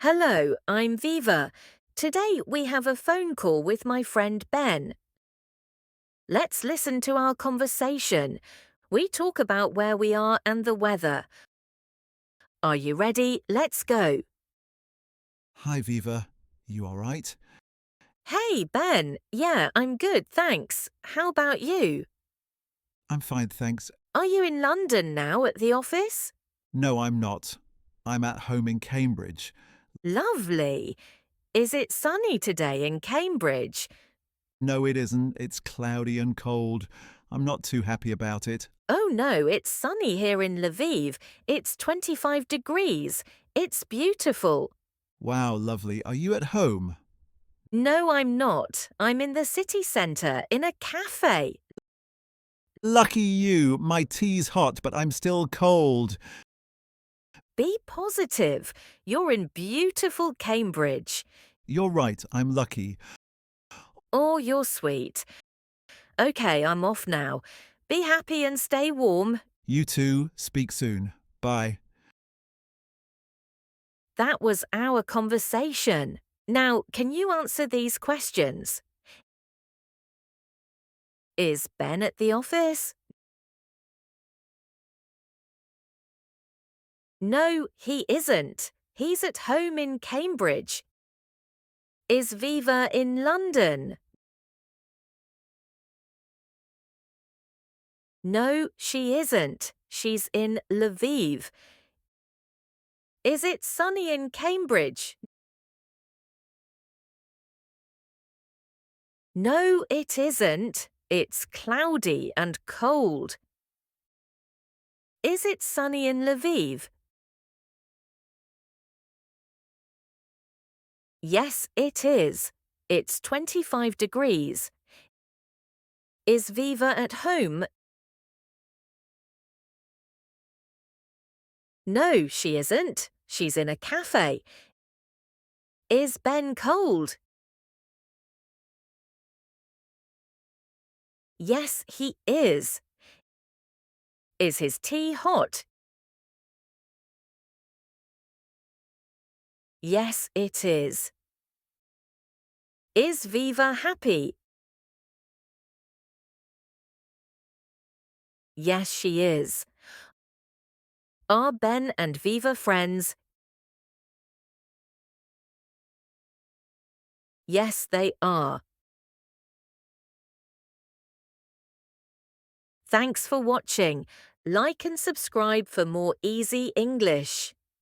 Hello, I'm Viva. Today we have a phone call with my friend Ben. Let's listen to our conversation. We talk about where we are and the weather. Are you ready? Let's go. Hi, Viva. You all right? Hey, Ben. Yeah, I'm good, thanks. How about you? I'm fine, thanks. Are you in London now at the office? No, I'm not. I'm at home in Cambridge. Lovely. Is it sunny today in Cambridge? No, it isn't. It's cloudy and cold. I'm not too happy about it. Oh no, it's sunny here in Lviv. It's 25 degrees. It's beautiful. Wow, lovely. Are you at home? No, I'm not. I'm in the city centre, in a café. Lucky you. My tea's hot, but I'm still cold. Be positive. You're in beautiful Cambridge. You're right. I'm lucky. Oh, you're sweet. OK, I'm off now. Be happy and stay warm. You too. Speak soon. Bye. That was our conversation. Now, can you answer these questions? Is Ben at the office? No, he isn't. He's at home in Cambridge. Is Viva in London? No, she isn't. She's in Lviv. Is it sunny in Cambridge? No, it isn't. It's cloudy and cold. Is it sunny in Lviv? Yes, it is. It's 25 degrees. Is Viva at home? No, she isn't. She's in a cafe. Is Ben cold? Yes, he is. Is his tea hot? Yes, it is. Is Viva happy? Yes, she is. Are Ben and Viva friends? Yes, they are. Thanks for watching. Like and subscribe for more easy English.